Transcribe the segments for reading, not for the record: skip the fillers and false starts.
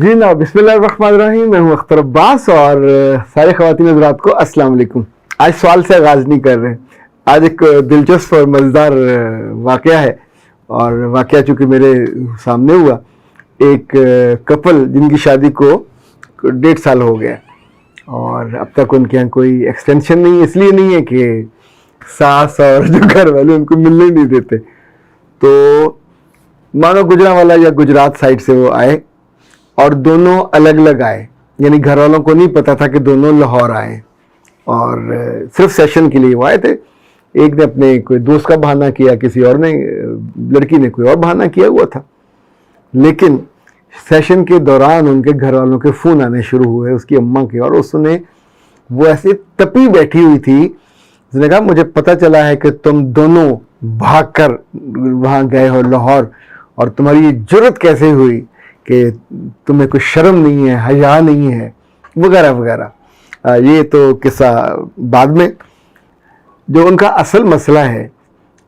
जी ना, बिस्मिल्लाहिर्रहमानिर्रहीम। मैं हूँ अख्तर अब्बास और सारे ख़वातीन हज़रात को अस्सलाम वालेकुम। आज सवाल से आगाज़ नहीं कर रहे। आज एक दिलचस्प और मज़ेदार वाक़या है और वाक़या चूँकि मेरे सामने हुआ। एक कपल जिनकी शादी को 1.5 साल हो गया और अब तक उनके यहाँ कोई एक्सटेंशन नहीं। इसलिए नहीं है कि सास और जो घर वाले उनको मिलने नहीं देते। तो मानो गुजरांवाला या गुजरात साइड से वो आए और दोनों अलग अलग आए, यानी घर वालों को नहीं पता था कि दोनों लाहौर आए और सिर्फ सेशन के लिए वो आए थे। एक ने अपने कोई दोस्त का बहाना किया, किसी और ने, लड़की ने कोई और बहाना किया हुआ था। लेकिन सेशन के दौरान उनके घर वालों के फ़ोन आने शुरू हुए, उसकी अम्मा के, और उसने वो ऐसे तपी बैठी हुई थी। उसने कहा मुझे पता चला है कि तुम दोनों भागकर वहाँ गए हो लाहौर, और तुम्हारी ये जुर्रत कैसे हुई कि तुम्हें कोई शर्म नहीं है, हया नहीं है, वगैरह वगैरह। ये तो किस्सा बाद में। जो उनका असल मसला है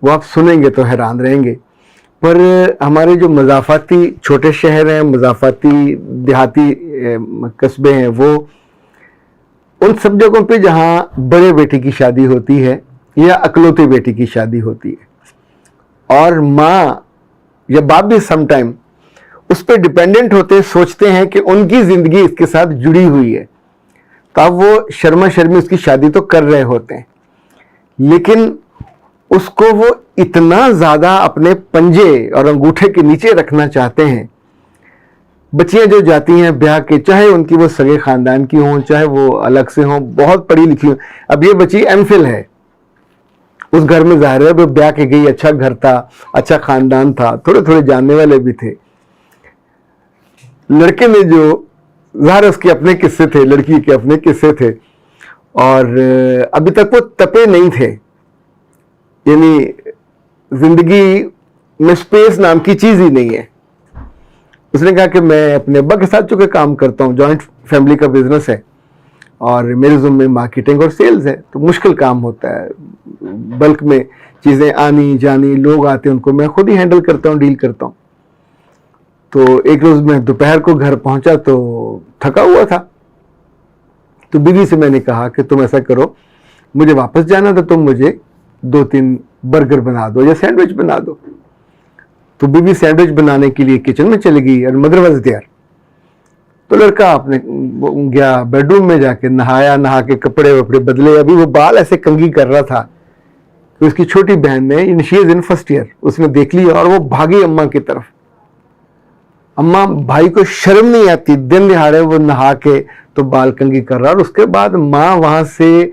वो आप सुनेंगे तो हैरान रहेंगे। पर हमारे जो मज़ाफ़ाती छोटे शहर हैं, मज़ाफ़ाती देहाती कस्बे हैं, वो उन सब जगहों पे जहाँ बड़े बेटे की शादी होती है या अकलौते बेटी की शादी होती है और माँ या बाप भी समटाइम उस पर डिपेंडेंट होते, सोचते हैं कि उनकी ज़िंदगी इसके साथ जुड़ी हुई है, तो अब वो शर्मा शर्मी उसकी शादी तो कर रहे होते हैं, लेकिन उसको वो इतना ज़्यादा अपने पंजे और अंगूठे के नीचे रखना चाहते हैं। बच्चियां जो जाती हैं ब्याह के, चाहे उनकी वो सगे ख़ानदान की हों, चाहे वो अलग से हों, बहुत पढ़ी लिखी हों। अब ये बच्ची एमफिल है, उस घर में ज़ाहिर है वो ब्याह के गई, अच्छा घर था, अच्छा ख़ानदान था, थोड़े थोड़े जानने वाले भी थे। लड़के ने जो ज़ाहिर उसके अपने किस्से थे, लड़की के अपने किस्से थे, और अभी तक वो तपे नहीं थे। यानी ज़िंदगी में स्पेस नाम की चीज़ ही नहीं है। उसने कहा कि मैं अपने अब्बा के साथ चूँकि काम करता हूँ, जॉइंट फैमिली का बिजनेस है और मेरे ज़िम्मे मार्केटिंग और सेल्स है, तो मुश्किल काम होता है। बल्क में चीज़ें आनी जानी, लोग आते हैं, उनको मैं खुद ही हैंडल करता हूँ, डील करता हूँ। तो एक रोज़ मैं दोपहर को घर पहुँचा तो थका हुआ था। तो बीवी से मैंने कहा कि तुम ऐसा करो, मुझे वापस जाना था, तुम मुझे 2-3 बर्गर बना दो या सैंडविच बना दो। तो बीवी सैंडविच बनाने के लिए किचन में चली गई और मदर वाज देयर। तो लड़का अपने गया बेडरूम में, जाके नहाया, नहा के कपड़े वपड़े बदले। अभी वो बाल ऐसे कंघी कर रहा था तो उसकी छोटी बहन ने, she is in first year, उसने देख लिया और वो भागी अम्मा की तरफ। अम्मा, भाई को शर्म नहीं आती, दिन दिहाड़े वो नहा के तो बाल कंघी कर रहा। और उसके बाद माँ वहां से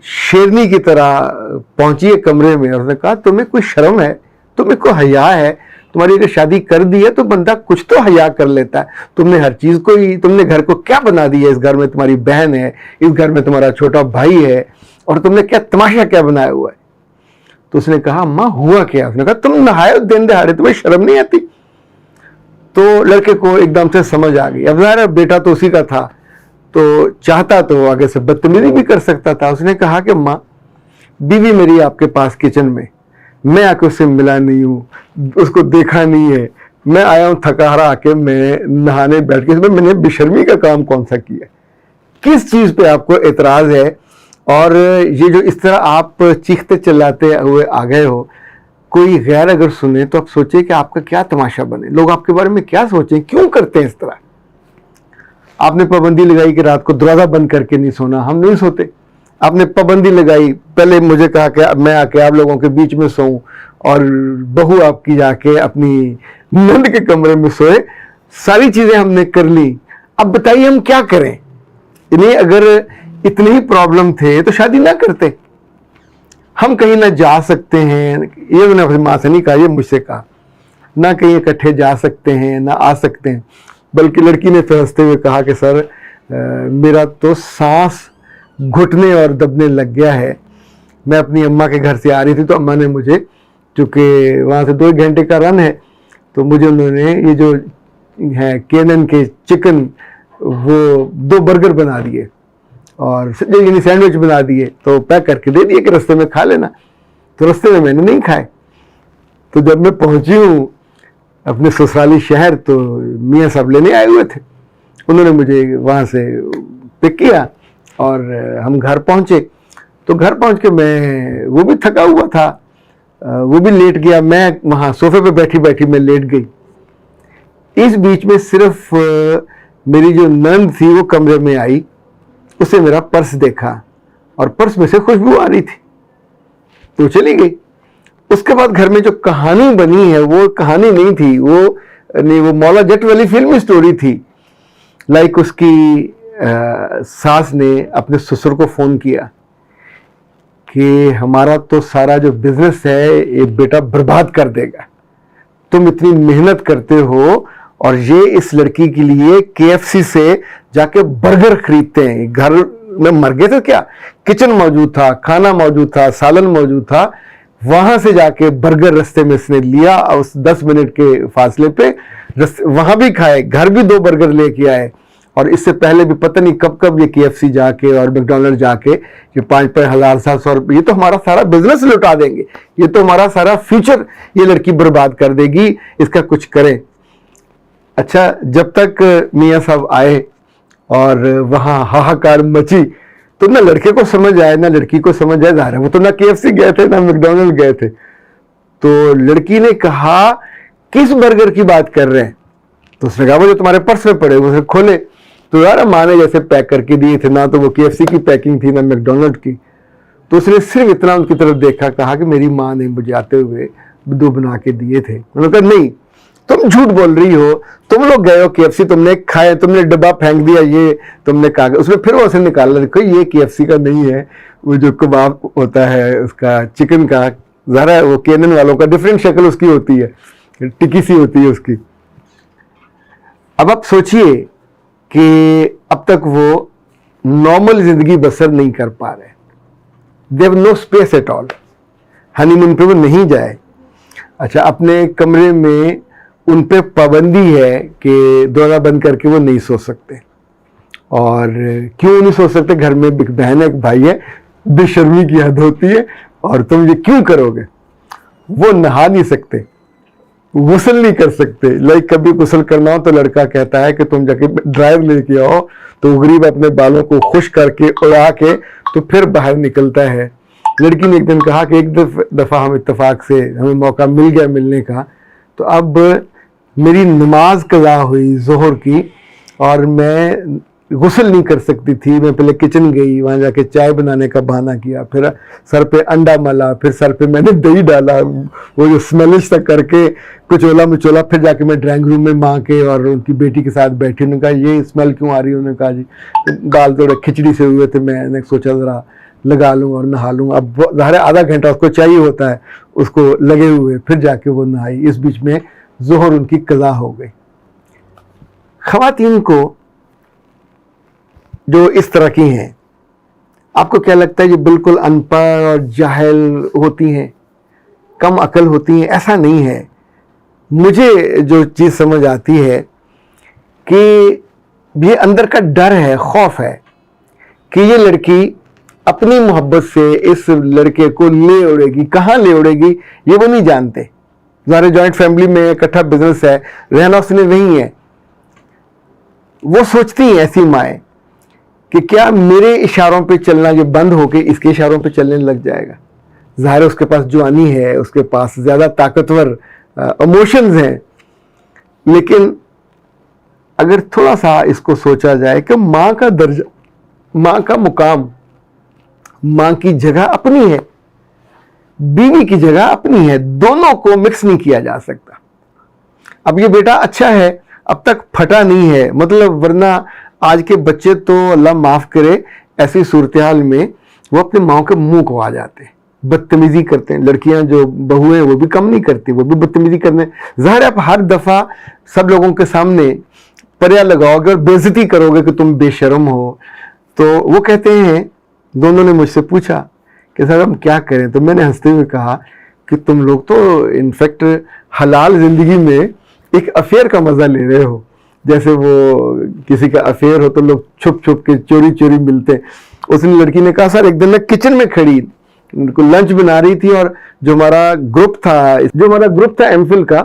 शेरनी की तरह पहुंची है कमरे में और उसने कहा तुम्हें कोई शर्म है, तुम्हें कोई हया है? तुम्हारी अगर शादी कर दी है तो बंदा कुछ तो हया कर लेता है। तुमने हर चीज को ही, तुमने घर को क्या बना दिया? इस घर में तुम्हारी बहन है, इस घर में तुम्हारा छोटा भाई है, और तुमने क्या तमाशा क्या बनाया हुआ है? तो उसने कहा माँ हुआ क्या? उसने कहा तुम नहाए दिन दिहाड़े, तुम्हें शर्म नहीं आती? तो लड़के को एकदम से समझ आ गई। अब ज़ाहिर बेटा तो उसी का था, तो चाहता तो आगे से बदतमीजी भी कर सकता था। उसने कहा कि माँ, बीवी मेरी आपके पास किचन में, मैं आके उससे मिला नहीं हूँ, उसको देखा नहीं है, मैं आया हूँ थका हारा आके, मैं नहाने बैठ के, मैंने बेशर्मी का काम कौन सा किया? किस चीज़ पे आपको एतराज़ है? और ये जो इस तरह आप चीखते चिल्लाते हुए आ गए हो, कोई गैर अगर सुने तो आप सोचे कि आपका क्या तमाशा बने, लोग आपके बारे में क्या सोचें, क्यों करते हैं इस तरह? आपने पाबंदी लगाई कि रात को दरवाज़ा बंद करके नहीं सोना, हम नहीं सोते। आपने पाबंदी लगाई, पहले मुझे कहा कि मैं आके आप लोगों के बीच में सोऊं और बहू आपकी जाके अपनी नंद के कमरे में सोए। सारी चीज़ें हमने कर ली, अब बताइए हम क्या करें? इन्हें अगर इतने ही प्रॉब्लम थे तो शादी ना करते। हम कहीं ना जा सकते हैं, ये मैंने अपनी माँ से नहीं कहा, ये मुझसे कहा, ना कहीं इकट्ठे जा सकते हैं ना आ सकते हैं। बल्कि लड़की ने फिर हंसते हुए कहा कि सर मेरा तो सांस घुटने और दबने लग गया है। मैं अपनी अम्मा के घर से आ रही थी तो अम्मा ने मुझे, चूँकि वहाँ से 2 घंटे का रन है, तो मुझे उन्होंने ये जो है केनन के चिकन, वो 2 बर्गर बना दिए और यानी सैंडविच बना दिए, तो पैक करके दे दिए कि रास्ते में खा लेना। तो रास्ते में मैंने नहीं खाए। तो जब मैं पहुंची हूँ अपने ससुराली शहर तो मियाँ साहब लेने आए हुए थे। उन्होंने मुझे वहाँ से पिक किया और हम घर पहुँचे। तो घर पहुँच के मैं, वो भी थका हुआ था, वो भी लेट गया, मैं वहाँ सोफे पे बैठी बैठी मैं लेट गई। इस बीच में सिर्फ मेरी जो नंद थी वो कमरे में आई, उसे मेरा पर्स देखा और पर्स में से खुशबू आ रही थी, तो चली गई। उसके बाद घर में जो कहानी बनी है वो कहानी नहीं थी, वो मौला जट वाली फिल्मी स्टोरी थी। लाइक उसकी सास ने अपने ससुर को फोन किया कि हमारा तो सारा जो बिजनेस है ये बेटा बर्बाद कर देगा, तुम इतनी मेहनत करते हो और ये इस लड़की के लिए KFC से जाके बर्गर खरीदते हैं। घर में मर गए थे क्या, किचन मौजूद था, खाना मौजूद था, सालन मौजूद था, वहां से जाके बर्गर रास्ते में इसने लिया और उस 10 मिनट के फासले पे वहां भी खाए, घर भी 2 बर्गर लेके आए। और इससे पहले भी पता नहीं कब कब ये KFC जाके और मैकडॉनल्ड जाके ये 5-5 हजार 700 रुपये, ये तो हमारा सारा बिजनेस लुटा देंगे, ये तो हमारा सारा फ्यूचर ये लड़की बर्बाद कर देगी, इसका कुछ करें। अच्छा, जब तक मियाँ साहब आए और वहाँ हाहाकार मची, तो ना लड़के को समझ आया ना लड़की को समझ आया, ज़ाहिर है वो तो ना KFC गए थे ना मैकडॉनल्ड गए थे। तो लड़की ने कहा किस बर्गर की बात कर रहे हैं? तो उसने कहा वो जो तुम्हारे पर्स में पड़े, उसे खोले तो यार माँ ने जैसे पैक करके दिए थे, ना तो वो KFC की पैकिंग थी ना मैकडॉनल्ड की। तो उसने सिर्फ इतना उनकी तरफ देखा, कहा कि मेरी माँ ने मुझे आते हुए 2 बना के दिए थे। उन्होंने कहा नहीं, तुम झूठ बोल रही हो, तुम लोग गए हो KFC, तुमने खाए, तुमने डब्बा फेंक दिया, ये तुमने कहा। उसने फिर वो निकाला, देखो ये KFC का नहीं है, वो जो कबाब होता है उसका, चिकन का, ज़रा वो केनन वालों का डिफरेंट शक्ल उसकी होती है, टिक्की सी होती है उसकी। अब आप सोचिए कि अब तक वो नॉर्मल जिंदगी बसर नहीं कर पा रहे, they have no space at all, honeymoon पे वो नहीं जाए। अच्छा, अपने कमरे में उन पे पाबंदी है कि दरवाजा बंद करके वो नहीं सो सकते। और क्यों नहीं सो सकते? घर में एक बहन है एक भाई है, बेशर्मी की हद होती है, और तुम ये क्यों करोगे? वो नहा नहीं सकते, गुस्ल नहीं कर सकते। लाइक कभी गुस्ल करना हो तो लड़का कहता है कि तुम जाके ड्राइव लेके आओ, तो गरीब अपने बालों को खुश करके उड़ा के तो फिर बाहर निकलता है। लड़की ने एक दिन कहा कि एक दफ़ा हम इत्तेफाक से हमें मौका मिल गया मिलने का, तो अब मेरी नमाज कज़ा हुई ज़ोहर की और मैं गुस्ल नहीं कर सकती थी। मैं पहले किचन गई, वहाँ जाके चाय बनाने का बहाना किया, फिर सर पे अंडा मला, फिर सर पे मैंने दही डाला, वो जो स्मेलिश तक करके कुछ ओला मचोला, फिर जाके मैं ड्राइंग रूम में माँ के और उनकी बेटी के साथ बैठी। उन्होंने कहा ये स्मेल क्यों आ रही है? उन्होंने कहा जी बाल थोड़े खिचड़ी से हुए थे, मैंने सोचा ज़रा लगा लूँ और नहा लूँ। अब ज़ाहिर आधा घंटा उसको चाहिए होता है, उसको लगे हुए, फिर जाके वो नहाई। इस बीच में ज़ोहर उनकी कज़ा हो गई। ख़वातीन को जो इस तरह की हैं, आपको क्या लगता है ये बिल्कुल अनपढ़ और जाहिल होती हैं, कम अकल होती हैं? ऐसा नहीं है। मुझे जो चीज़ समझ आती है कि ये अंदर का डर है, खौफ है कि ये लड़की अपनी मोहब्बत से इस लड़के को ले उड़ेगी। कहाँ ले उड़ेगी ये वो नहीं जानते। ज़ाहिर जॉइंट फैमिली में इकट्ठा बिजनेस है, रहना उसने वही है। वो सोचती हैं ऐसी माएँ कि क्या मेरे इशारों पे चलना ये बंद होके इसके इशारों पे चलने लग जाएगा। ज़ाहिर उसके पास जवानी है, उसके पास ज़्यादा ताकतवर इमोशंस हैं, लेकिन अगर थोड़ा सा इसको सोचा जाए कि माँ का दर्जा, माँ का मुकाम, माँ की जगह अपनी है, बीवी की जगह अपनी है, दोनों को मिक्स नहीं किया जा सकता। अब ये बेटा अच्छा है, अब तक फटा नहीं है, मतलब वरना आज के बच्चे तो अल्लाह माफ़ करे ऐसी सूरत हाल में वो अपने माँ के मुंह को आ जाते हैं, बदतमीज़ी करते हैं। लड़कियां जो बहू हैं वो भी कम नहीं करती, वो भी बदतमीज़ी करने। ज़ाहिर आप हर दफ़ा सब लोगों के सामने पर्या लगाओगे और बेइज्जती करोगे कि तुम बेशर्म हो। तो वो कहते हैं, दोनों ने मुझसे पूछा कि सर हम क्या करें? तो मैंने हंसते हुए कहा कि तुम लोग तो इनफैक्ट हलाल ज़िंदगी में एक अफेयर का मज़ा ले रहे हो। जैसे वो किसी का अफेयर हो तो लोग छुप छुप के चोरी चोरी मिलते। उसने लड़की ने कहा सर एक दिन मैं किचन में खड़ी लंच बना रही थी और जो हमारा ग्रुप था एमफिल का,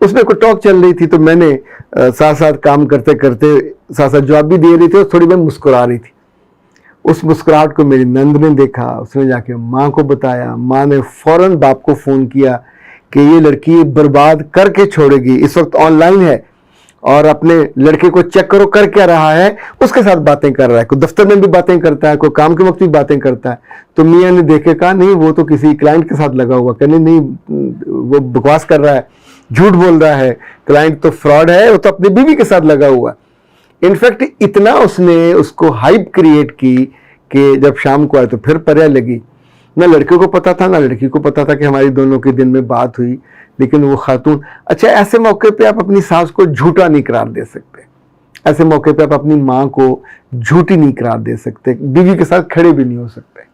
उसमें कोई टॉक चल रही थी, तो मैंने साथ साथ काम करते करते साथ साथ जवाब भी दे रही थी और थोड़ी मैं मुस्कुरा रही थी। उस मुस्कुराहट को मेरी नंद ने देखा, उसने जाके माँ को बताया। माँ ने फौरन बाप को फ़ोन किया कि ये लड़की बर्बाद करके छोड़ेगी, इस वक्त ऑनलाइन है और अपने लड़के को चेक करो कर क्या रहा है, उसके साथ बातें कर रहा है, कोई दफ्तर में भी बातें करता है, कोई काम के वक्त भी बातें करता है। तो मियाँ ने देखे कहा नहीं वो तो किसी क्लाइंट के साथ लगा हुआ, कहने नहीं वो बकवास कर रहा है, झूठ बोल रहा है, क्लाइंट तो फ्रॉड है, वो तो अपनी बीवी के साथ लगा हुआ। इनफैक्ट इतना उसने उसको हाइप क्रिएट की कि जब शाम को आए तो फिर पर्या लगी। ना लड़के को पता था ना लड़की को पता था कि हमारी दोनों के दिन में बात हुई, लेकिन वो खातून। अच्छा, ऐसे मौके पे आप अपनी सास को झूठा नहीं करार दे सकते, ऐसे मौके पे आप अपनी माँ को झूठी नहीं करार दे सकते, बीवी के साथ खड़े भी नहीं हो सकते।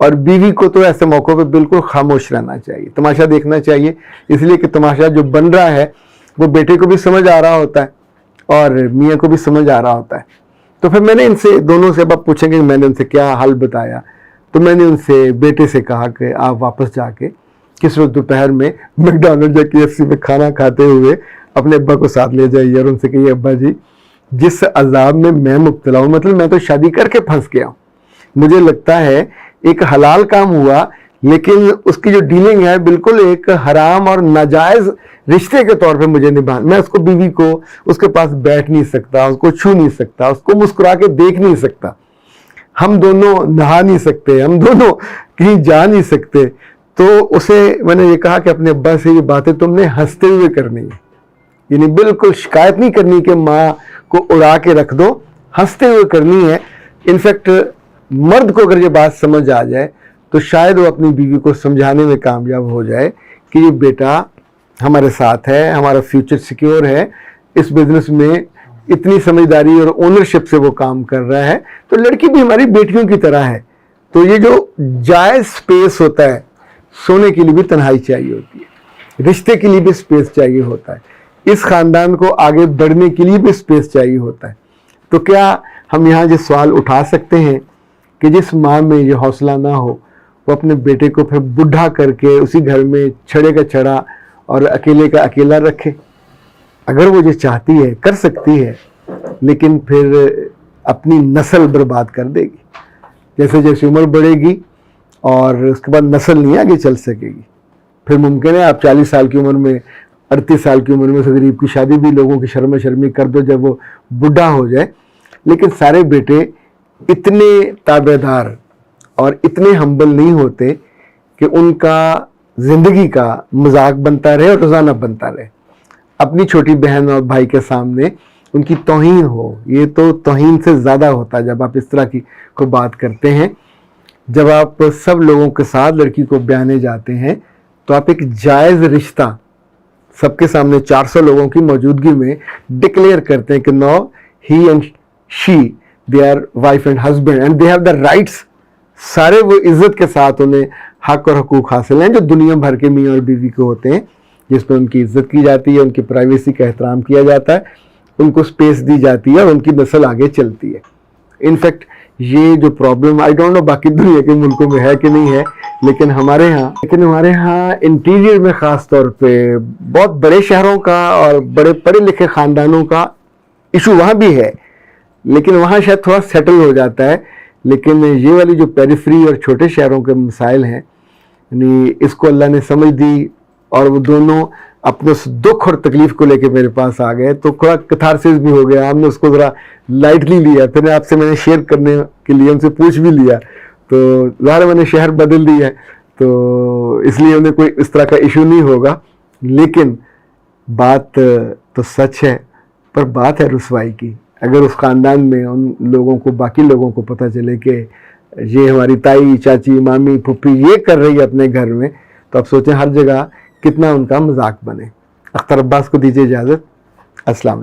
और बीवी को तो ऐसे मौक़ों पे बिल्कुल खामोश रहना चाहिए, तमाशा देखना चाहिए, इसलिए कि तमाशा जो बन रहा है वो बेटे को भी समझ आ रहा होता है और मियाँ को भी समझ आ रहा होता है। तो फिर मैंने इनसे दोनों से, अब आप पूछेंगे मैंने उनसे क्या हाल बताया, तो मैंने उनसे बेटे से कहा कि आप वापस जाके किस रोज़ दोपहर में मैकडॉनल्ड या KFC में खाना खाते हुए अपने अब्बा को साथ ले जाइए और उनसे कहिए अब्बा जी जिस अजाब में मैं मुब्तला हूँ, मतलब मैं तो शादी करके फंस गया हूँ, मुझे लगता है एक हलाल काम हुआ लेकिन उसकी जो डीलिंग है बिल्कुल एक हराम और नाजायज़ रिश्ते के तौर पे मुझे निभा। मैं उसको बीवी को उसके पास बैठ नहीं सकता, उसको छू नहीं सकता, उसको मुस्कुरा के देख नहीं सकता, हम दोनों नहा नहीं सकते, हम दोनों कहीं जा नहीं सकते। तो उसे मैंने ये कहा कि अपने अब्बा से ये बातें तुमने हंसते हुए करनी है, यानी बिल्कुल शिकायत नहीं करनी कि माँ को उड़ा के रख दो, हंसते हुए करनी है। इनफैक्ट मर्द को अगर ये बात समझ आ जाए तो शायद वो अपनी बीवी को समझाने में कामयाब हो जाए कि ये बेटा हमारे साथ है, हमारा फ्यूचर सिक्योर है, इस बिजनेस में इतनी समझदारी और ओनरशिप से वो काम कर रहा है, तो लड़की भी हमारी बेटियों की तरह है। तो ये जो जायज़ स्पेस होता है, सोने के लिए भी तन्हाई चाहिए होती है, रिश्ते के लिए भी स्पेस चाहिए होता है, इस ख़ानदान को आगे बढ़ने के लिए भी स्पेस चाहिए होता है। तो क्या हम यहाँ जो सवाल उठा सकते हैं कि जिस माँ में ये हौसला ना हो वो अपने बेटे को फिर बुढ़ा करके उसी घर में छड़े का छड़ा और अकेले का अकेला रखे? अगर वो जो चाहती है कर सकती है, लेकिन फिर अपनी नस्ल बर्बाद कर देगी। जैसे जैसे उम्र बढ़ेगी और उसके बाद नस्ल नहीं आगे चल सकेगी, फिर मुमकिन है आप 40 साल की उम्र में, 38 साल की उम्र में उस गरीब की शादी भी लोगों की शर्मा शर्मी कर दो जब वो बुढ़ा हो जाए। लेकिन सारे बेटे इतने ताबेदार और इतने हम्बल नहीं होते कि उनका ज़िंदगी का मजाक बनता रहे और रोज़ाना बनता रहे, अपनी छोटी बहन और भाई के सामने उनकी तौहीन हो। ये तो तौहीन से ज़्यादा होता है जब आप इस तरह की को बात करते हैं। जब आप सब लोगों के साथ लड़की को ब्याने जाते हैं तो आप एक जायज़ रिश्ता सबके सामने 400 लोगों की मौजूदगी में डिक्लेयर करते हैं कि no he and she they are wife and husband and they have the rights. सारे वो इज्जत के साथ उन्हें हक और हकूक़ हासिल हैं जो दुनिया भर के मियाँ और बीवी को होते हैं, जिसमें उनकी इज्जत की जाती है, उनकी प्राइवेसी का एहतराम किया जाता है, उनको स्पेस दी जाती है और उनकी नस्ल आगे चलती है। इनफैक्ट ये जो प्रॉब्लम आई डोंट नो बाकी दुनिया के मुल्कों में है कि नहीं है, लेकिन हमारे यहाँ इंटीरियर में ख़ास तौर पे बहुत बड़े शहरों का और बड़े पढ़े लिखे ख़ानदानों का इशू वहाँ भी है, लेकिन वहाँ शायद थोड़ा सेटल हो जाता है। लेकिन ये वाली जो पेरिफेरी और छोटे शहरों के मसाइल हैं, यानी इसको अल्लाह ने समझ दी और वो दोनों अपने उस दुख और तकलीफ को लेके मेरे पास आ गए, तो थोड़ा कथारसिस भी हो गया, हमने उसको ज़रा लाइटली लिया। फिर आपसे मैंने शेयर करने के लिए उनसे पूछ भी लिया, तो ज़ाहिर मैंने शहर बदल दिया है तो इसलिए उन्हें कोई इस तरह का इशू नहीं होगा। लेकिन बात तो सच है, पर बात है रुसवाई की। अगर उस ख़ानदान में उन लोगों को, बाकी लोगों को पता चले कि ये हमारी ताई, चाची, मामी, फुप्पी ये कर रही है अपने घर में, तो आप सोचें हर जगह कितना उनका मजाक बने। अख्तर अब्बास को दीजिए इजाज़त। अस्सलाम।